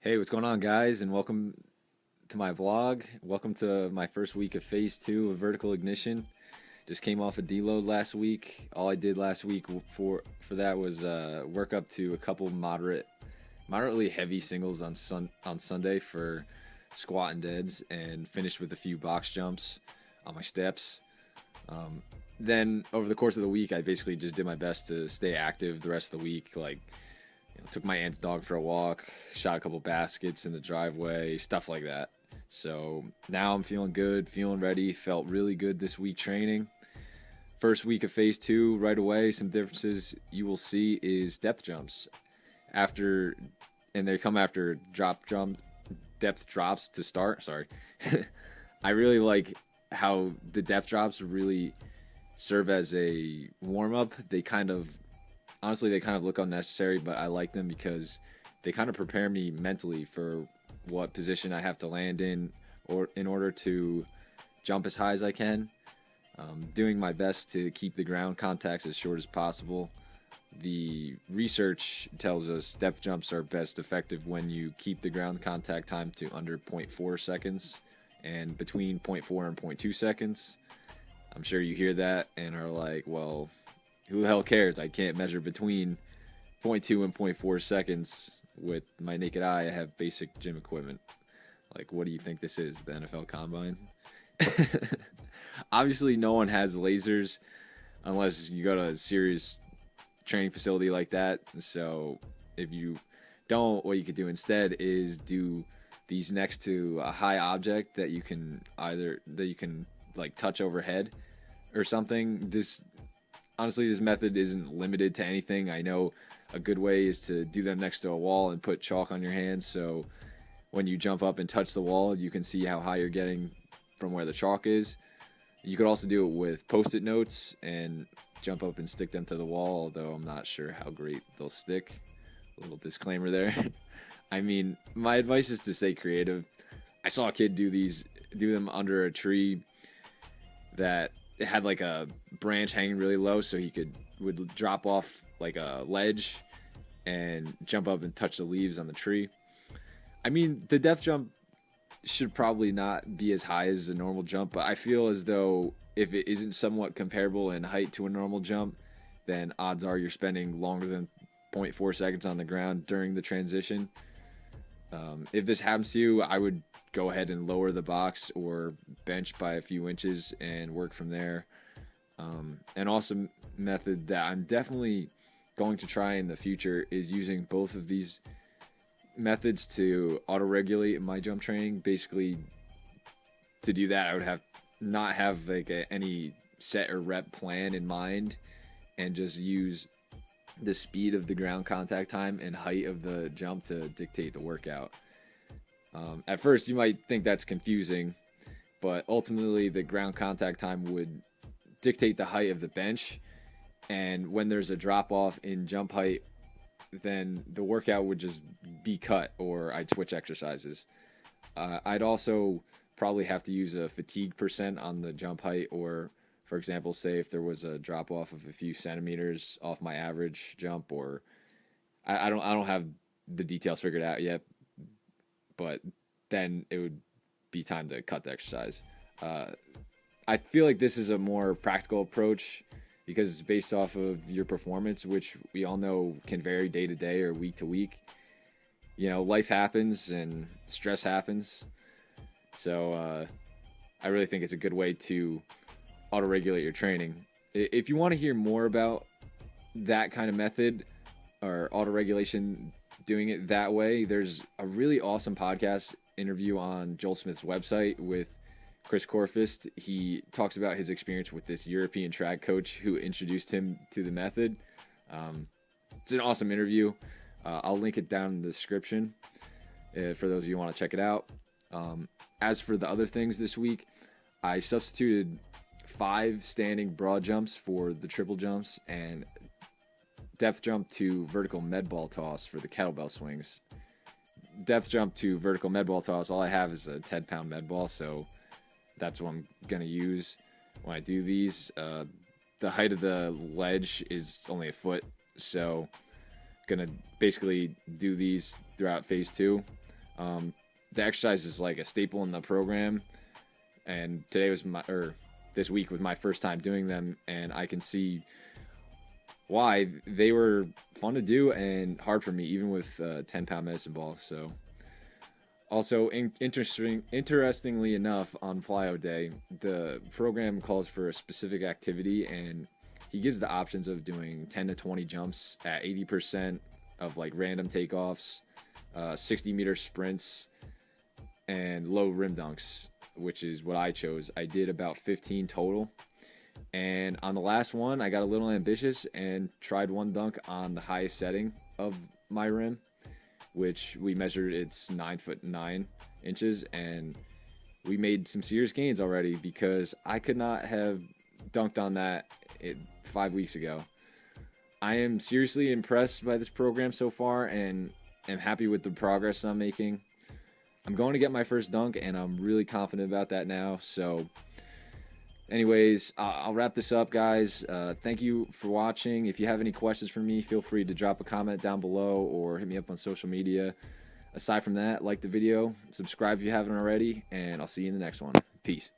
Hey, what's going on, guys? And welcome to my vlog. Welcome to my first week of phase two of vertical ignition. Just came off a deload last week. All I did last week for that was work up to a couple moderately heavy singles on Sunday for squat and deads, and finished with a few box jumps on my steps. Then over the course of the week, I basically just did my best to stay active the rest of the week. Like, took my aunt's dog for a walk, shot a couple baskets in the driveway, stuff like that. So now I'm feeling good, feeling ready. Felt really good this week training. First week of phase two, right away, some differences you will see is depth jumps. After, and they come after depth drops to start. Sorry. I really like how the depth drops really serve as a warm up. Honestly, they kind of look unnecessary, but I like them because they kind of prepare me mentally for what position I have to land in, or in order to jump as high as I can. Doing my best to keep the ground contacts as short as possible. The research tells us step jumps are best effective when you keep the ground contact time to under 0.4 seconds and between 0.4 and 0.2 seconds. I'm sure you hear that and are like, well, who the hell cares? I can't measure between zero point 0.2 and 0.4 seconds with my naked eye. I have basic gym equipment. Like, what do you think this is? The NFL Combine? Obviously, no one has lasers unless you go to a serious training facility like that. So if you don't, what you could do instead is do these next to a high object that you can like touch overhead or something. Honestly, this method isn't limited to anything. I know a good way is to do them next to a wall and put chalk on your hands, so when you jump up and touch the wall, you can see how high you're getting from where the chalk is. You could also do it with post-it notes and jump up and stick them to the wall, although I'm not sure how great they'll stick. A little disclaimer there. I mean, my advice is to stay creative. I saw a kid do them under a tree that it had like a branch hanging really low, so he would drop off like a ledge and jump up and touch the leaves on the tree. I mean, the depth jump should probably not be as high as a normal jump, but I feel as though if it isn't somewhat comparable in height to a normal jump, then odds are you're spending longer than 0.4 seconds on the ground during the transition. If this happens to you, I would go ahead and lower the box or bench by a few inches and work from there. An awesome method that I'm definitely going to try in the future is using both of these methods to auto-regulate my jump training. Basically, to do that, I would not have like any set or rep plan in mind, and just use the speed of the ground contact time and height of the jump to dictate the workout. At first, you might think that's confusing, but ultimately the ground contact time would dictate the height of the bench, and when there's a drop off in jump height, then the workout would just be cut, or I'd switch exercises. I'd also probably have to use a fatigue percent on the jump height, or for example, say if there was a drop off of a few centimeters off my average jump, or I don't have the details figured out yet, but then it would be time to cut the exercise. I feel like this is a more practical approach because it's based off of your performance, which we all know can vary day to day or week to week. You know, life happens and stress happens. So I really think it's a good way to auto-regulate your training. If you want to hear more about that kind of method or auto-regulation, doing it that way, there's a really awesome podcast interview on Joel Smith's website with Chris Corfist. He talks about his experience with this European track coach who introduced him to the method. It's an awesome interview. I'll link it down in the description for those of you who want to check it out. As for the other things this week, I substituted 5 standing broad jumps for the triple jumps and depth jump to vertical med ball toss for the kettlebell swings. Depth jump to vertical med ball toss, all I have is a 10-pound med ball, so that's what I'm going to use when I do these. The height of the ledge is only a foot, so going to basically do these throughout phase 2. The exercise is like a staple in the program, and this week was my first time doing them, and I can see why they were fun to do and hard for me, even with 10-pound medicine ball. So, also interestingly enough, on plyo day, the program calls for a specific activity, and he gives the options of doing 10 to 20 jumps at 80% of like random takeoffs, 60-meter sprints, and low rim dunks, which is what I chose. I did about 15 total. And on the last one, I got a little ambitious and tried one dunk on the highest setting of my rim, which we measured it's 9'9" and we made some serious gains already because I could not have dunked on that 5 weeks ago. I am seriously impressed by this program so far and am happy with the progress I'm making. I'm going to get my first dunk, and I'm really confident about that now. So, anyways, I'll wrap this up, guys. Thank you for watching. If you have any questions for me, feel free to drop a comment down below or hit me up on social media. Aside from that, like the video, subscribe if you haven't already, and I'll see you in the next one. Peace.